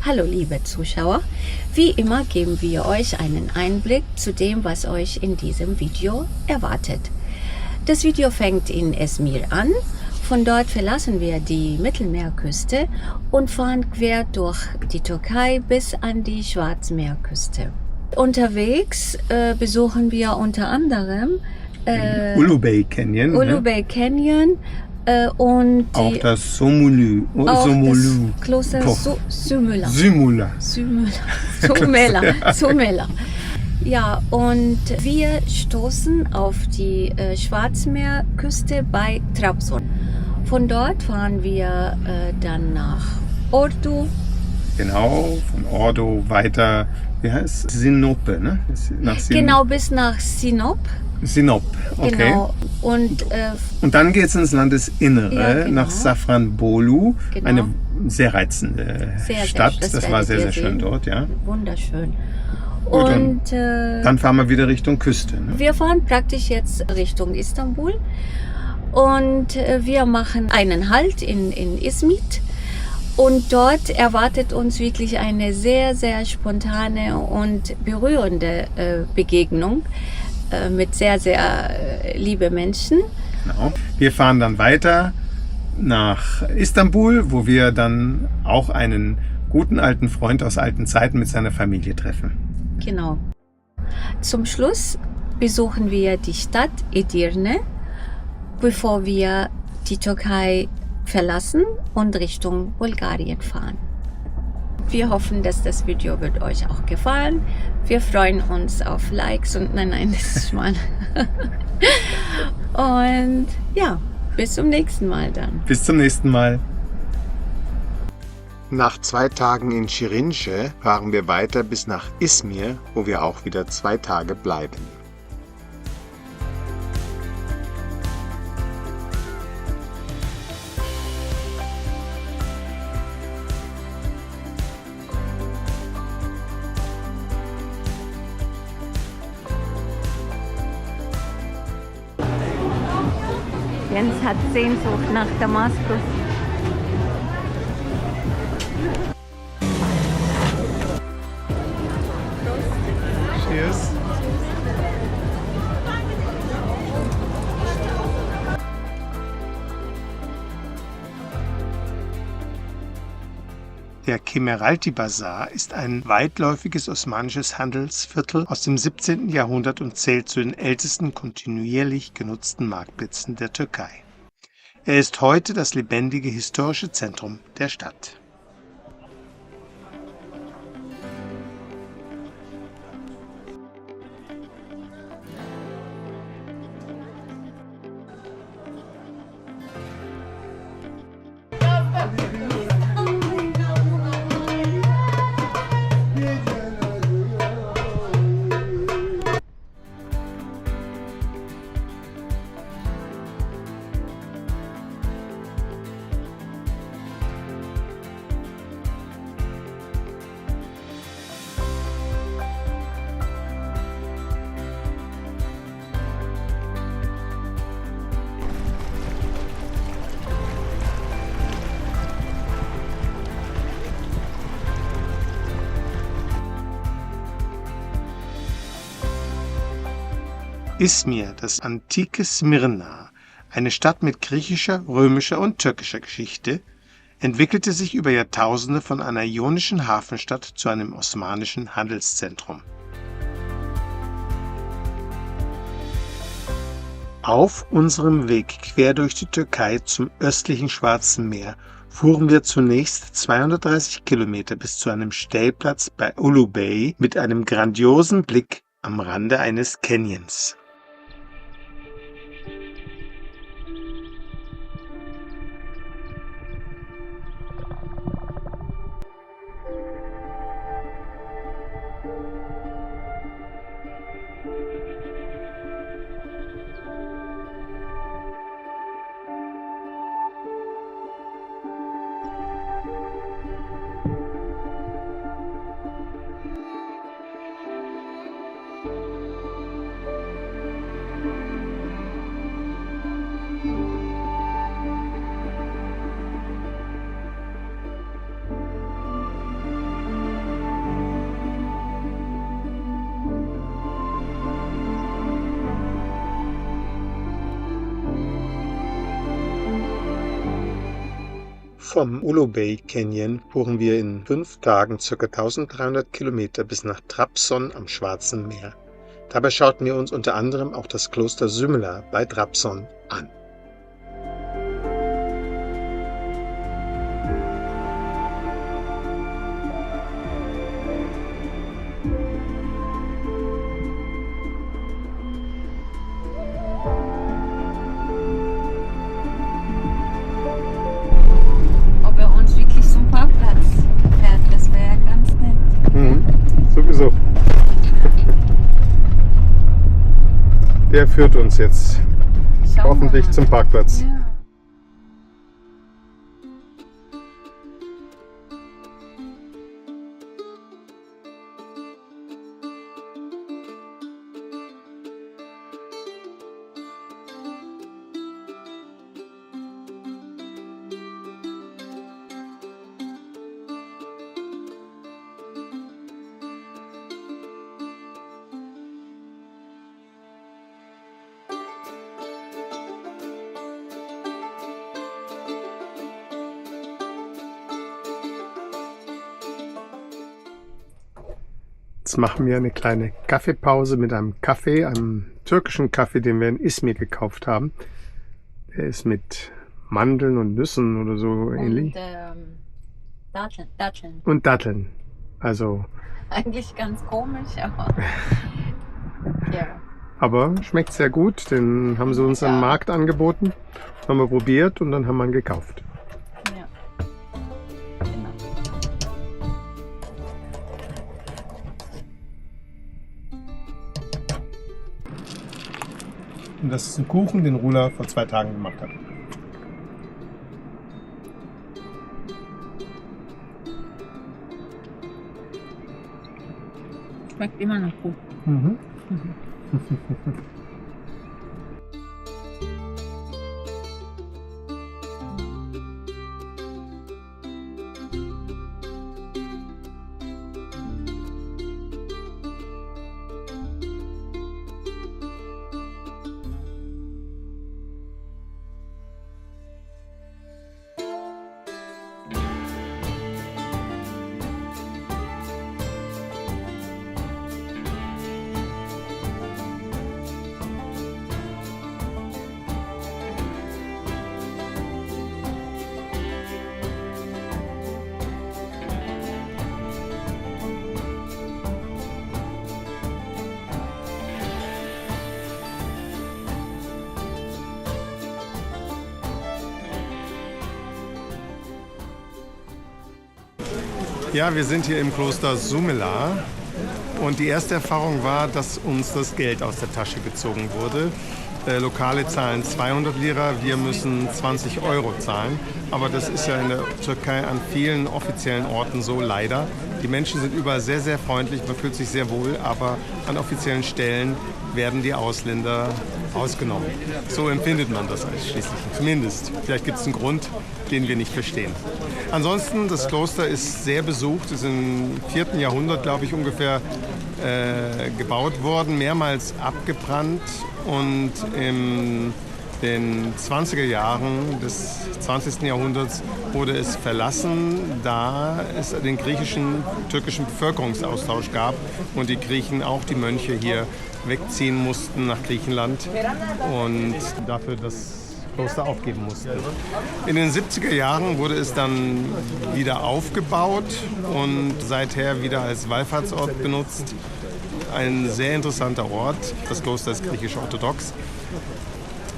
Hallo liebe Zuschauer, wie immer geben wir euch einen Einblick zu dem, was euch in diesem Video erwartet. Das Video fängt in Izmir an, von dort verlassen wir die Mittelmeerküste und fahren quer durch die Türkei bis an die Schwarzmeerküste. Unterwegs besuchen wir unter anderem Ulubey Canyon. Ulubey Canyon und auch das Somulu. auch Somulu. das Kloster Sümela. Sümela. Sümela. Ja, und wir stoßen auf die Schwarzmeerküste bei Trabzon. Von dort fahren wir dann nach Ordu. Genau, von Ordu weiter, wie heißt es? Sinope, ne? Genau, bis nach Sinop. Sinop, okay. Genau. Und dann geht es ins Landesinnere, ja, genau. nach Safranbolu, Genau. eine sehr reizende Stadt. Das war sehr, sehr schön dort, ja. Wunderschön. Gut, Und dann fahren wir wieder Richtung Küste. Ne? wir fahren praktisch jetzt Richtung Istanbul und wir machen einen Halt in Izmit. Und dort erwartet uns wirklich eine sehr, sehr spontane und berührende Begegnung mit sehr, sehr lieben Menschen. Genau. Wir fahren dann weiter nach Istanbul, wo wir dann auch einen guten alten Freund aus alten Zeiten mit seiner Familie treffen. Genau. Zum Schluss besuchen wir die Stadt Edirne, bevor wir die Türkei verlassen und Richtung Bulgarien fahren. Wir hoffen, dass das Video wird euch auch gefallen. Wir freuen uns auf Likes und nein, das ist mal. Und ja, bis zum nächsten Mal dann. Bis zum nächsten Mal. Nach 2 Tagen in Şirince fahren wir weiter bis nach Izmir, wo wir auch wieder 2 Tage bleiben. Jens hat Sehnsucht nach Damaskus. Cheers. Der Kemeralty Bazar ist ein weitläufiges osmanisches Handelsviertel aus dem 17. Jahrhundert und zählt zu den ältesten kontinuierlich genutzten Marktplätzen der Türkei. Er ist heute das lebendige historische Zentrum der Stadt. Izmir, das antike Smyrna, eine Stadt mit griechischer, römischer und türkischer Geschichte, entwickelte sich über Jahrtausende von einer ionischen Hafenstadt zu einem osmanischen Handelszentrum. Auf unserem Weg quer durch die Türkei zum östlichen Schwarzen Meer fuhren wir zunächst 230 Kilometer bis zu einem Stellplatz bei Ulubey mit einem grandiosen Blick am Rande eines Canyons. Vom Ulubei Canyon fuhren wir in 5 Tagen ca. 1300 Kilometer bis nach Trabzon am Schwarzen Meer. Dabei schauten wir uns unter anderem auch das Kloster Sümela bei Trabzon an. Ob er uns wirklich zum Parkplatz fährt, das wäre ja ganz nett. Sowieso. Der führt uns jetzt Schauen wir hoffentlich mal. zum Parkplatz. Ja. Jetzt machen wir eine kleine Kaffeepause mit einem Kaffee, einem türkischen Kaffee, den wir in Izmir gekauft haben. Der ist mit Mandeln und Nüssen oder so ähnlich. Und Datteln. Und Datteln. Also, Eigentlich ganz komisch, aber ja. aber schmeckt sehr gut. Den haben sie uns am Ja. Markt angeboten. Haben wir probiert und dann haben wir ihn gekauft. Ja. Genau. Und das ist ein Kuchen, den Rula vor 2 Tagen gemacht hat. Schmeckt immer noch gut. Mhm. Ja, wir sind hier im Kloster Sümela und die erste Erfahrung war, dass uns das Geld aus der Tasche gezogen wurde. Lokale zahlen 200 Lira, wir müssen 20 Euro zahlen. Aber das ist ja in der Türkei an vielen offiziellen Orten so, leider. Die Menschen sind überall sehr, sehr freundlich, man fühlt sich sehr wohl, aber an offiziellen Stellen werden die Ausländer ausgenommen. So empfindet man das schließlich, zumindest. Vielleicht gibt es einen Grund, den wir nicht verstehen. Ansonsten, das Kloster ist sehr besucht, ist im 4. Jahrhundert, glaube ich, ungefähr gebaut worden, mehrmals abgebrannt und in den 20er Jahren des 20. Jahrhunderts wurde es verlassen, da es den türkischen Bevölkerungsaustausch gab und die Griechen, auch die Mönche hier wegziehen mussten nach Griechenland und dafür das Kloster aufgeben mussten. In den 70er Jahren wurde es dann wieder aufgebaut und seither wieder als Wallfahrtsort benutzt. Ein sehr interessanter Ort. Das Kloster ist griechisch-orthodox.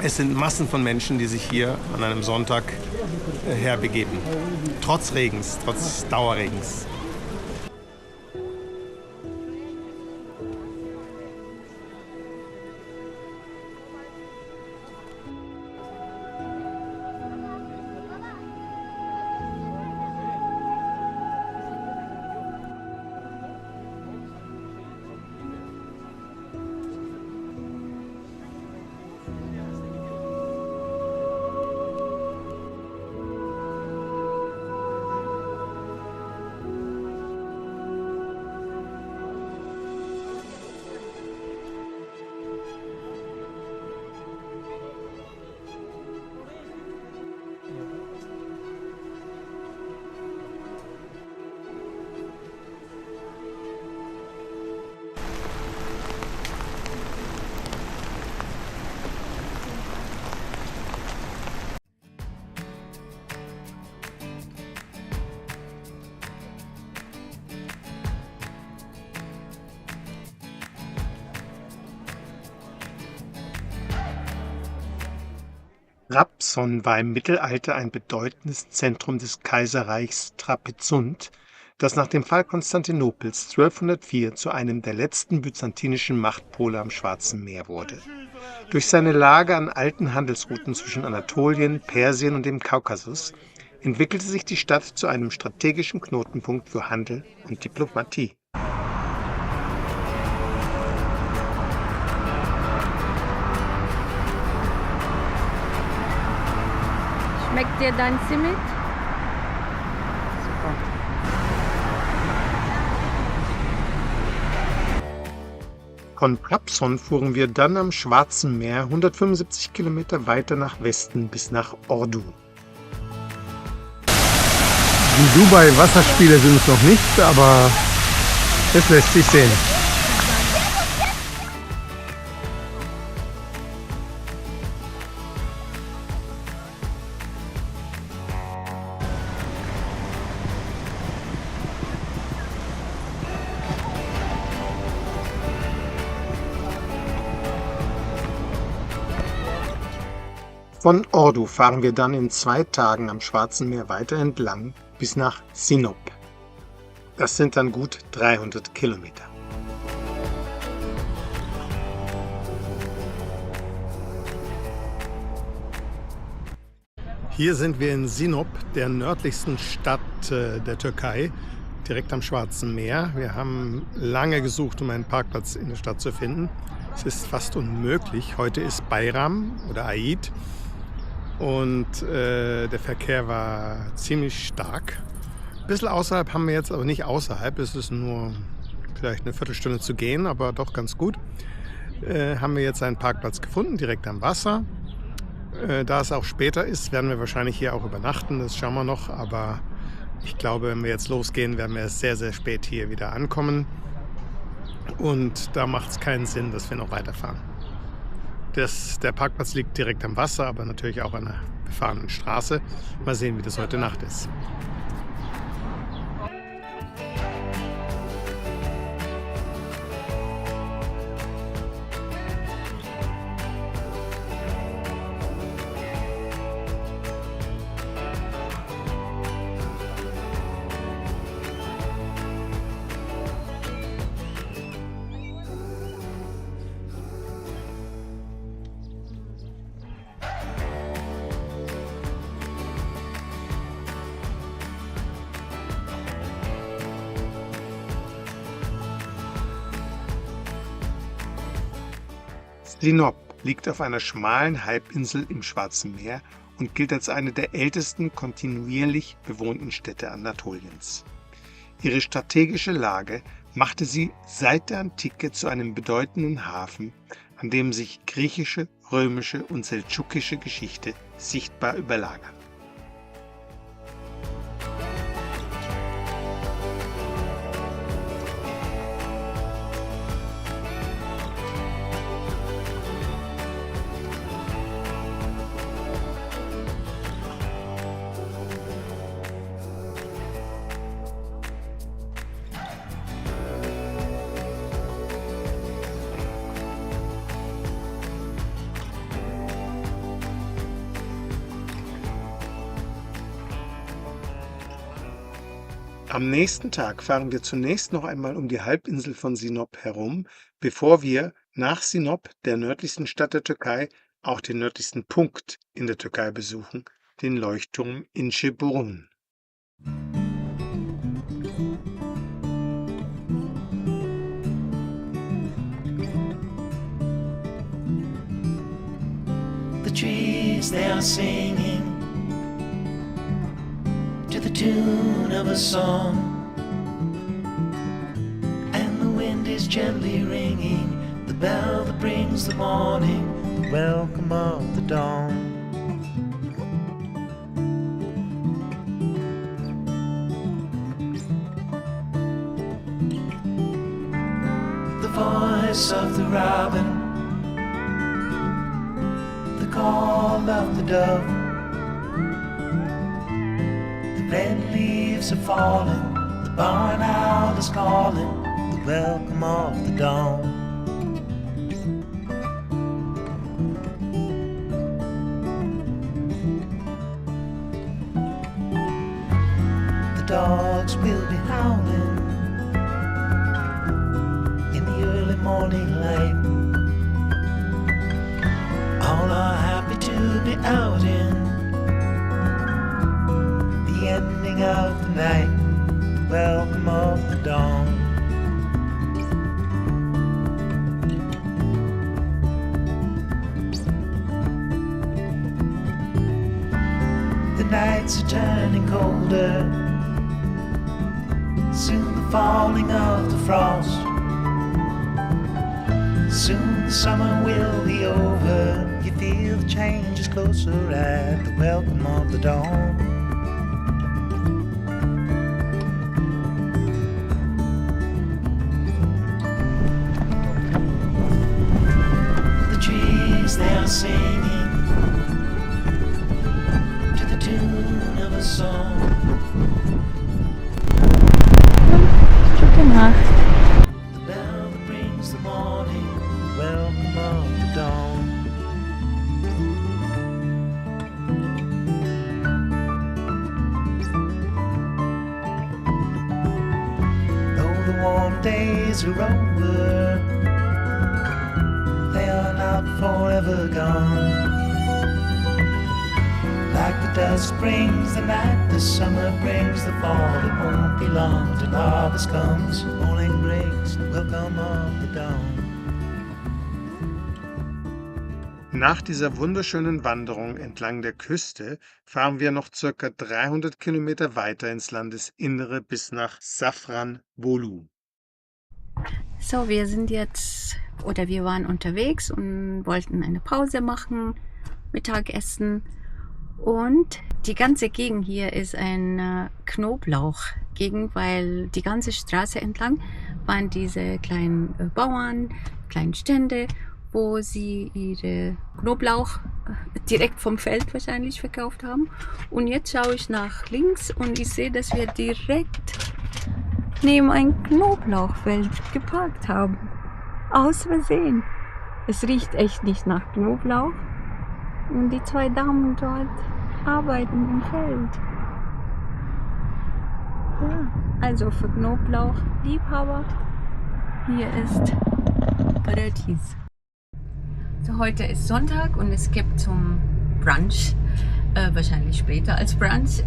Es sind Massen von Menschen, die sich hier an einem Sonntag herbegeben. Trotz Regens, trotz Dauerregens. Rapson war im Mittelalter ein bedeutendes Zentrum des Kaiserreichs Trapezunt, das nach dem Fall Konstantinopels 1204 zu einem der letzten byzantinischen Machtpole am Schwarzen Meer wurde. Durch seine Lage an alten Handelsrouten zwischen Anatolien, Persien und dem Kaukasus entwickelte sich die Stadt zu einem strategischen Knotenpunkt für Handel und Diplomatie. Schmeckt dir dein Zimt? Super. Von Rapson fuhren wir dann am Schwarzen Meer 175 Kilometer weiter nach Westen bis nach Ordu. Die Dubai-Wasserspiele sind es noch nicht, aber es lässt sich sehen. Von Ordu fahren wir dann in 2 Tagen am Schwarzen Meer weiter entlang bis nach Sinop. Das sind dann gut 300 Kilometer. Hier sind wir in Sinop, der nördlichsten Stadt der Türkei, direkt am Schwarzen Meer. Wir haben lange gesucht, um einen Parkplatz in der Stadt zu finden. Es ist fast unmöglich. Heute ist Bayram oder Eid und der Verkehr war ziemlich stark. Ein bisschen außerhalb haben wir jetzt, aber nicht außerhalb. Es ist nur vielleicht eine Viertelstunde zu gehen, aber doch ganz gut. Haben wir jetzt einen Parkplatz gefunden, direkt am Wasser. Da es auch später ist, werden wir wahrscheinlich hier auch übernachten, das schauen wir noch. Aber ich glaube, wenn wir jetzt losgehen, werden wir sehr, sehr spät hier wieder ankommen. Und da macht es keinen Sinn, dass wir noch weiterfahren. Der Parkplatz liegt direkt am Wasser, aber natürlich auch an einer befahrenen Straße. Mal sehen, wie das heute Nacht ist. Sinop liegt auf einer schmalen Halbinsel im Schwarzen Meer und gilt als eine der ältesten kontinuierlich bewohnten Städte Anatoliens. Ihre strategische Lage machte sie seit der Antike zu einem bedeutenden Hafen, an dem sich griechische, römische und seldschukische Geschichte sichtbar überlagern. Am nächsten Tag fahren wir zunächst noch einmal um die Halbinsel von Sinop herum, bevor wir nach Sinop, der nördlichsten Stadt der Türkei, auch den nördlichsten Punkt in der Türkei besuchen, den Leuchtturm Inceburun. The trees, they are singing to the tune of a song, and the wind is gently ringing the bell that brings the morning, the welcome of the dawn. The voice of the robin, the call of the dove, red leaves are falling, the barn owl is calling, the welcome of the dawn. dogs will be howling in the early morning light. All are happy to be out in the ending of the night, the welcome of the dawn. The nights are turning colder, soon the falling of the frost. Soon the summer will be over. You feel the change is closer at the welcome of the dawn. The trees, they are singing to the tune of a song. Gute Nacht. The bell that brings the morning, welcome of the dawn. Though the warm days are over, they are not forever gone. Like the dust brings the night, the summer brings the fall. It won't be long till harvest comes, morning breaks, welcome of the dawn. Nach dieser wunderschönen Wanderung entlang der Küste fahren wir noch circa 300 Kilometer weiter ins Landesinnere bis nach Safranbolu. So, wir sind jetzt, oder wir waren unterwegs und wollten eine Pause machen, Mittagessen. Und die ganze Gegend hier ist eine Knoblauchgegend, weil die ganze Straße entlang waren diese kleinen Bauern, kleinen Stände, wo sie ihre Knoblauch direkt vom Feld wahrscheinlich verkauft haben. Und jetzt schaue ich nach links und ich sehe, dass wir direkt neben ein Knoblauchfeld geparkt haben. Aus Versehen. Es riecht echt nicht nach Knoblauch. Und die zwei Damen dort arbeiten im Feld. Ja, also für Knoblauchliebhaber, hier ist Paradies. So, heute ist Sonntag und es gibt zum Brunch, wahrscheinlich später als Brunch,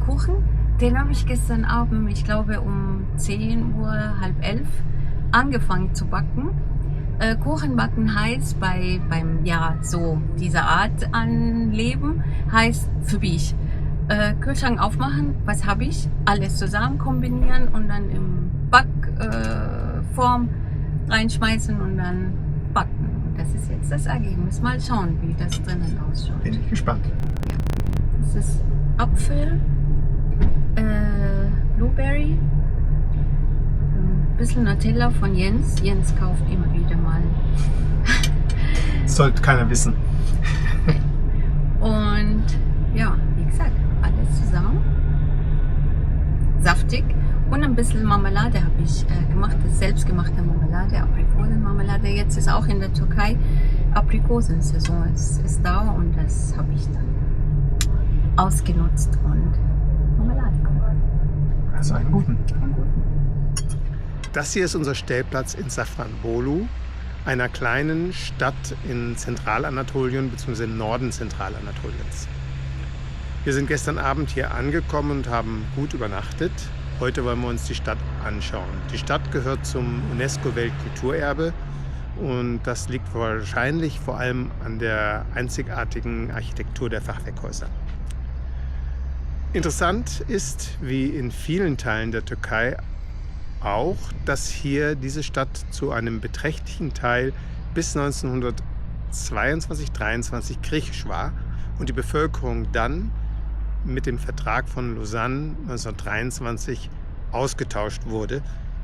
Kuchen. Den habe ich gestern Abend, ich glaube um 10 Uhr, halb 11, angefangen zu backen. Kuchen backen heißt beim ja so dieser Art an Leben heißt für mich Kühlschrank aufmachen, was habe ich, alles zusammen kombinieren und dann im Backform reinschmeißen und dann backen. Das ist jetzt das Ergebnis. Mal schauen, wie das drinnen ausschaut. Bin ich gespannt. Das ist Apfel, Blueberry, ein bisschen Nutella von Jens. Jens kauft immer wieder mal. Sollte keiner wissen. Und ja, wie gesagt, alles zusammen. Saftig. Und ein bisschen Marmelade habe ich gemacht, das selbstgemachte Marmelade, Aprikosenmarmelade. Jetzt ist auch in der Türkei Aprikosensaison. Es ist da und das habe ich dann ausgenutzt und Marmelade gemacht. Also einen guten. Das hier ist unser Stellplatz in Safranbolu, einer kleinen Stadt in Zentralanatolien bzw. im Norden Zentralanatoliens. Wir sind gestern Abend hier angekommen und haben gut übernachtet. Heute wollen wir uns die Stadt anschauen. Die Stadt gehört zum UNESCO-Weltkulturerbe und das liegt wahrscheinlich vor allem an der einzigartigen Architektur der Fachwerkhäuser. Interessant ist, wie in vielen Teilen der Türkei auch, dass hier diese Stadt zu einem beträchtlichen Teil bis 1922/23 griechisch war und die Bevölkerung dann mit dem Vertrag von Lausanne 1923 ausgetauscht wurde.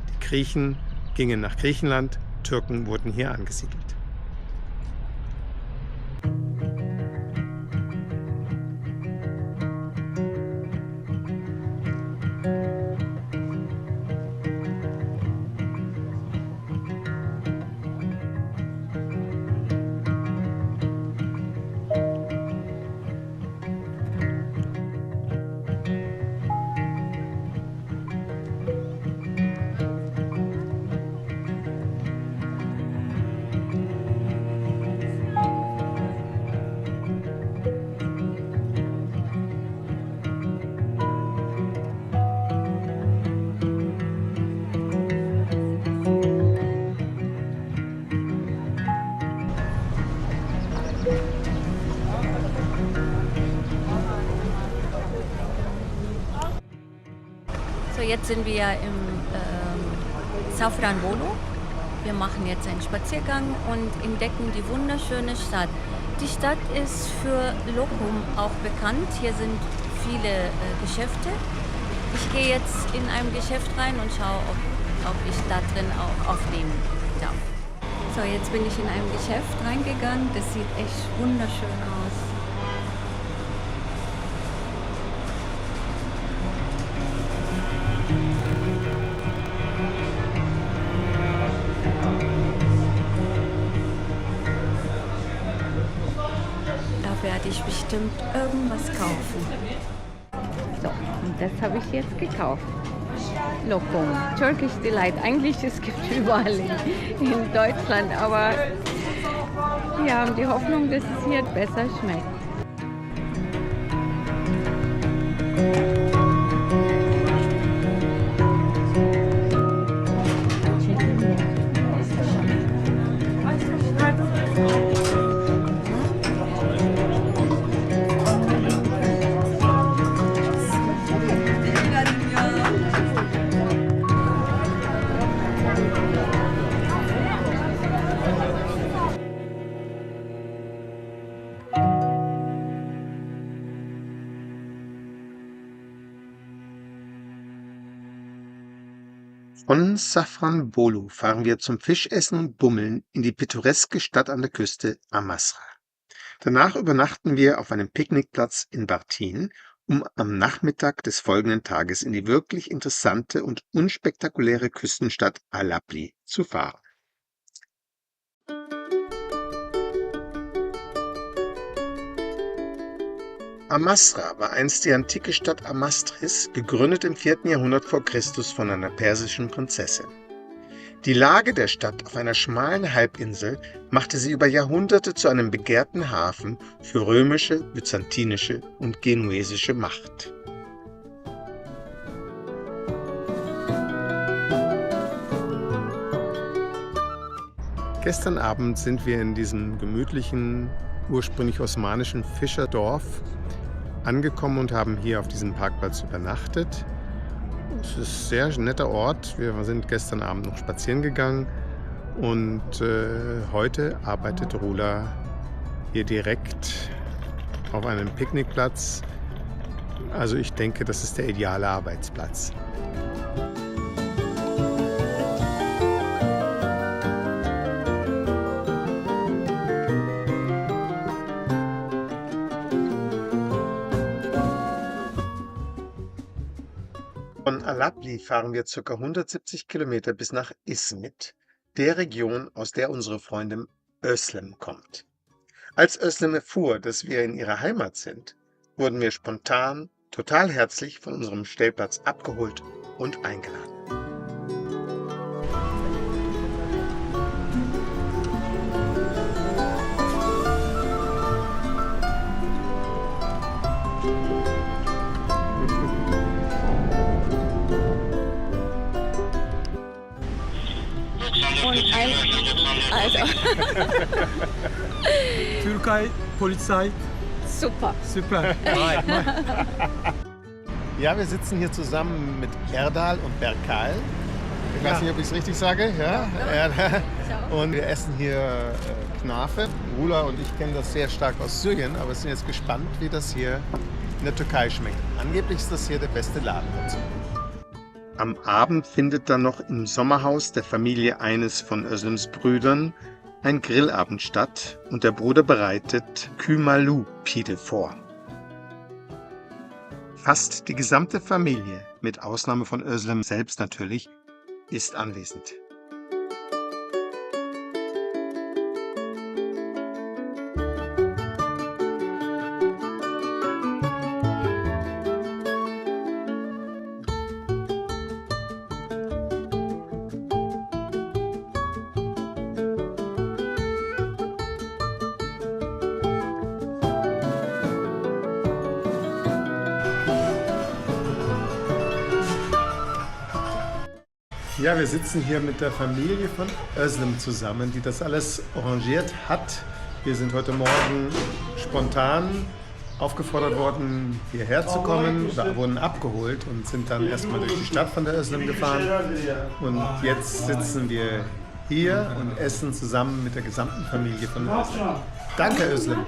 Die Griechen gingen nach Griechenland, Türken wurden hier angesiedelt. jetzt sind wir im Safran Bolu. Wir machen jetzt einen Spaziergang und entdecken die wunderschöne Stadt. Die Stadt ist für Lokum auch bekannt. Hier sind viele Geschäfte. Ich gehe jetzt in ein Geschäft rein und schaue, ob ich da drin auch aufnehmen darf. So, jetzt bin ich in ein Geschäft reingegangen. Das sieht echt wunderschön aus. Da werde ich bestimmt irgendwas kaufen. So, und das habe ich jetzt gekauft. Lokum, Turkish Delight. Eigentlich, es gibt überall in Deutschland, aber wir haben die Hoffnung, dass es hier besser schmeckt. Von Safranbolu fahren wir zum Fischessen und Bummeln in die pittoreske Stadt an der Küste Amasra. Danach übernachten wir auf einem Picknickplatz in Bartin, um am Nachmittag des folgenden Tages in die wirklich interessante und unspektakuläre Küstenstadt Alapli zu fahren. Amasra war einst die antike Stadt Amastris, gegründet im 4. Jahrhundert vor Christus von einer persischen Prinzessin. Die Lage der Stadt auf einer schmalen Halbinsel machte sie über Jahrhunderte zu einem begehrten Hafen für römische, byzantinische und genuesische Macht. Gestern Abend sind wir in diesem gemütlichen, ursprünglich osmanischen Fischerdorf angekommen und haben hier auf diesem Parkplatz übernachtet. Es ist ein sehr netter Ort. Wir sind gestern Abend noch spazieren gegangen und heute arbeitet Rula hier direkt auf einem Picknickplatz. Also ich denke, das ist der ideale Arbeitsplatz. Von Alapli fahren wir ca. 170 Kilometer bis nach Izmit, der Region, aus der unsere Freundin Özlem kommt. Als Özlem erfuhr, dass wir in ihrer Heimat sind, wurden wir spontan, total herzlich von unserem Stellplatz abgeholt und eingeladen. Also, Türkei, Polizei, super. super. Ja, wir sitzen hier zusammen mit Erdal und Berkal. Ich weiß nicht, ob ich es richtig sage. Ja? Und wir essen hier Knafe. Rula und ich kennen das sehr stark aus Syrien, aber wir sind jetzt gespannt, wie das hier in der Türkei schmeckt. Angeblich ist das hier der beste Laden dazu. Am Abend findet dann noch im Sommerhaus der Familie eines von Özlems Brüdern ein Grillabend statt und der Bruder bereitet Kümalu Pide vor. Fast die gesamte Familie, mit Ausnahme von Özlem selbst natürlich, ist anwesend. Ja, wir sitzen hier mit der Familie von Özlem zusammen, die das alles arrangiert hat. Wir sind heute Morgen spontan aufgefordert worden, hierher zu kommen, oder wurden abgeholt und sind dann erstmal durch die Stadt von der Özlem gefahren. Und jetzt sitzen wir hier und essen zusammen mit der gesamten Familie von der Özlem. Danke, Özlem.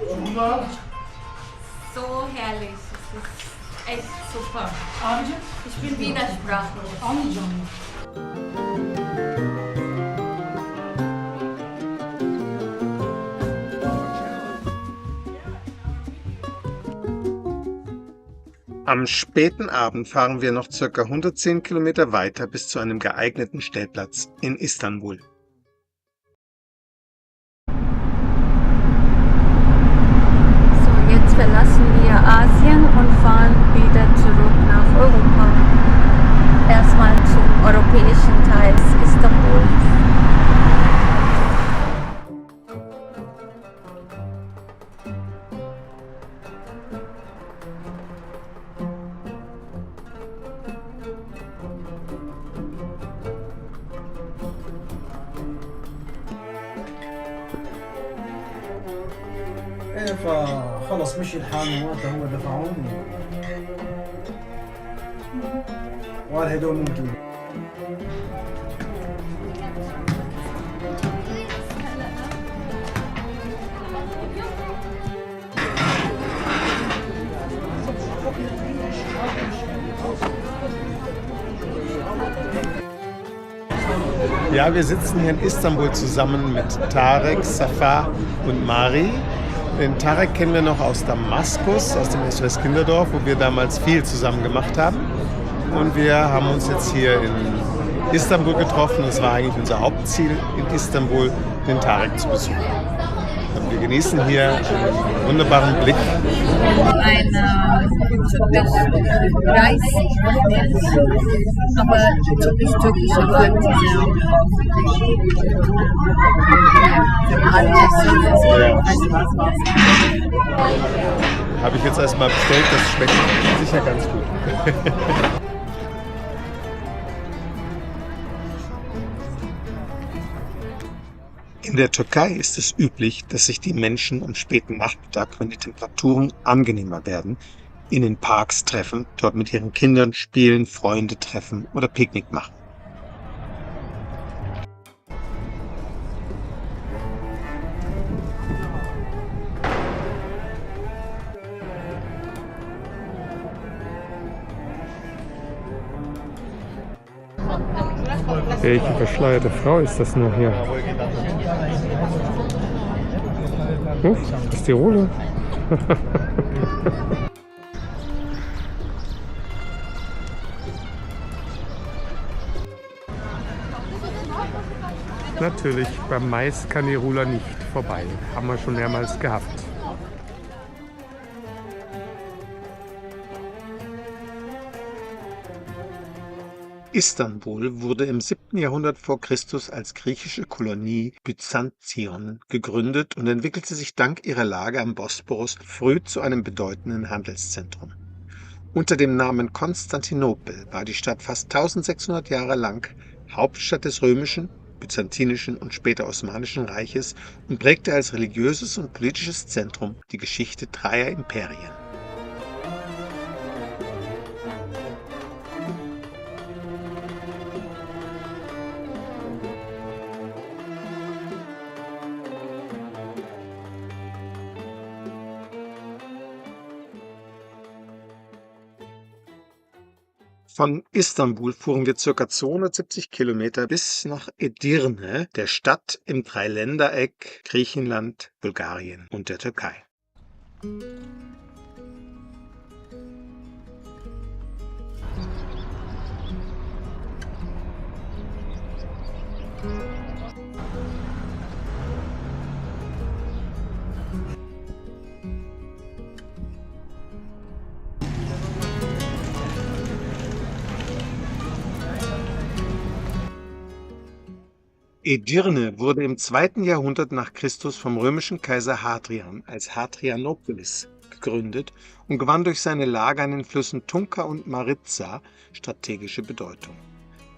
So herrlich. Es ist echt super. Ich bin wieder sprachlos. Am späten Abend fahren wir noch ca. 110 Kilometer weiter bis zu einem geeigneten Stellplatz in Istanbul. So, jetzt verlassen wir Asien und fahren wieder zurück nach Europa. Erstmal zum europäischen Teil Istanbuls. فخلص مشي الحال مالته هو دفعوني وقال هدول ممكن. Ja, wir sitzen hier in Istanbul zusammen mit Tarek, Safa und Mari. Den Tarek kennen wir noch aus Damaskus, aus dem SOS Kinderdorf, wo wir damals viel zusammen gemacht haben. Und wir haben uns jetzt hier in Istanbul getroffen. Es war eigentlich unser Hauptziel, in Istanbul den Tarek zu besuchen. Und wir genießen hier einen wunderbaren Blick. Ein Reis, aber typisch türkisch Habe ich jetzt erstmal bestellt, das schmeckt sicher ganz gut. In der Türkei ist es üblich, dass sich die Menschen am späten Nachmittag, wenn die Temperaturen angenehmer werden, in den Parks treffen, dort mit ihren Kindern spielen, Freunde treffen oder Picknick machen. Welche verschleierte Frau ist das nur hier? Das ist Tiroler. Natürlich, beim Mais kann die Rula nicht vorbei. Haben wir schon mehrmals gehabt. Istanbul wurde im 7. Jahrhundert vor Christus als griechische Kolonie Byzantion gegründet und entwickelte sich dank ihrer Lage am Bosporus früh zu einem bedeutenden Handelszentrum. Unter dem Namen Konstantinopel war die Stadt fast 1600 Jahre lang Hauptstadt des römischen, byzantinischen und später osmanischen Reiches und prägte als religiöses und politisches Zentrum die Geschichte dreier Imperien. Von Istanbul fuhren wir ca. 270 Kilometer bis nach Edirne, der Stadt im Dreiländereck Griechenland, Bulgarien und der Türkei. Edirne wurde im 2. Jahrhundert nach Christus vom römischen Kaiser Hadrian als Hadrianopolis gegründet und gewann durch seine Lage an den Flüssen Tunka und Maritsa strategische Bedeutung.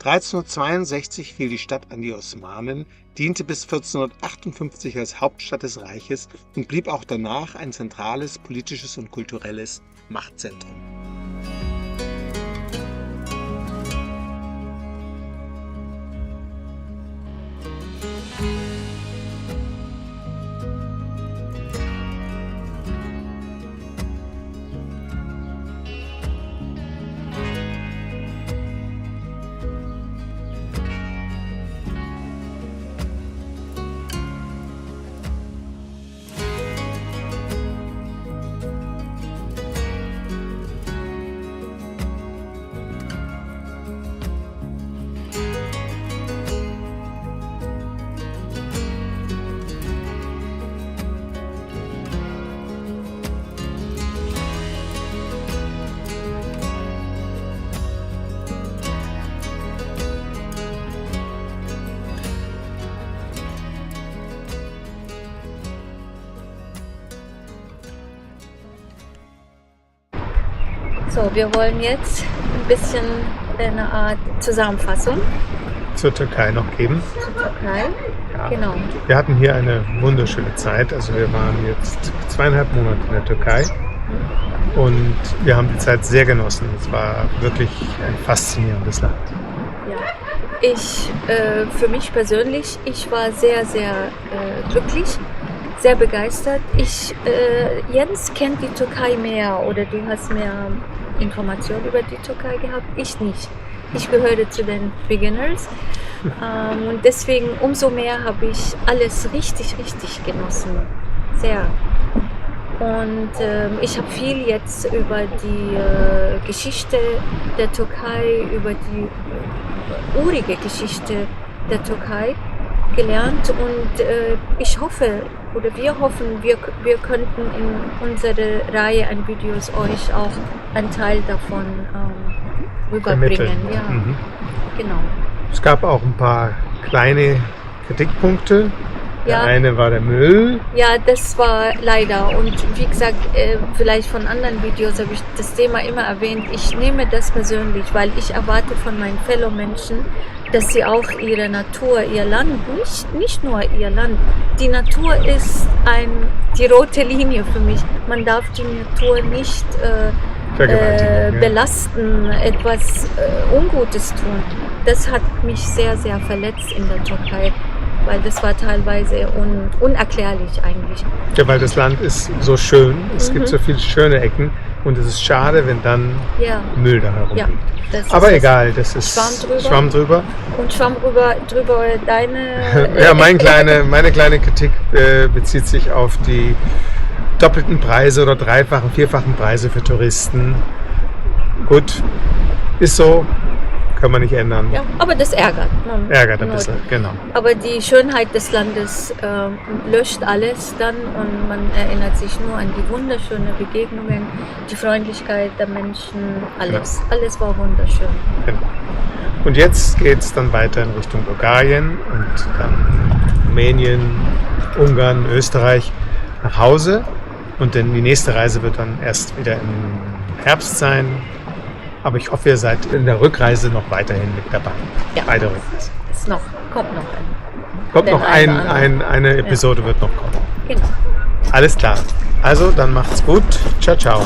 1362 fiel die Stadt an die Osmanen, diente bis 1458 als Hauptstadt des Reiches und blieb auch danach ein zentrales politisches und kulturelles Machtzentrum. So, wir wollen jetzt ein bisschen eine Art Zusammenfassung Zur Türkei noch geben. zur Türkei. Ja. Genau. Wir hatten hier eine wunderschöne Zeit. Also wir waren jetzt 2,5 Monate in der Türkei und wir haben die Zeit sehr genossen. Es war wirklich ein faszinierendes Land. Ja. Für mich persönlich, ich war sehr, sehr glücklich, sehr begeistert. Jens kennt die Türkei mehr oder du hast mehr Informationen über die Türkei gehabt. Ich nicht. Ich gehöre zu den Beginners und deswegen umso mehr habe ich alles richtig, richtig genossen. Sehr. Und ich habe viel jetzt über die Geschichte der Türkei, über die urige Geschichte der Türkei gelernt und ich hoffe oder wir hoffen, wir könnten in unserer Reihe an Videos euch auch einen Teil davon rüberbringen. Vermitteln. Ja, Mhm. genau. Es gab auch ein paar kleine Kritikpunkte. Der Ja. eine war der Müll. Ja, das war leider. Und wie gesagt, vielleicht von anderen Videos habe ich das Thema immer erwähnt. Ich nehme das persönlich, weil ich erwarte von meinen Fellow-Menschen, dass sie auch ihre Natur, ihr Land, nicht nur ihr Land. Die Natur ist die rote Linie für mich. Man darf die Natur nicht Vergewaltigen, ja. belasten, etwas Ungutes tun. Das hat mich sehr, sehr verletzt in der Türkei. Weil das war teilweise unerklärlich eigentlich. Ja, weil das Land ist so schön. Es gibt so viele schöne Ecken und es ist schade, wenn dann Ja, Müll da herumliegt. ja. Das ist Aber es. egal, das ist Schwamm drüber. Schwamm drüber. Und Schwamm drüber deine... Ja, meine kleine Kritik bezieht sich auf die doppelten Preise oder dreifachen, vierfachen Preise für Touristen. Gut, ist so, kann man nicht ändern. Ja, aber das ärgert. Ärgert ein bisschen, genau. Aber die Schönheit des Landes löscht alles dann und man erinnert sich nur an die wunderschönen Begegnungen, die Freundlichkeit der Menschen, alles. Ja. Alles war wunderschön. Genau. Und jetzt geht es dann weiter in Richtung Bulgarien und dann Rumänien, Ungarn, Österreich nach Hause. Und dann die nächste Reise wird dann erst wieder im Herbst sein. Aber ich hoffe, ihr seid in der Rückreise noch weiterhin mit dabei. Ja. Bei der Rückreise. Kommt noch ein. Kommt Den noch einen oder anderen. eine Episode wird noch kommen. Genau. Alles klar. Also, dann macht's gut. Ciao, ciao.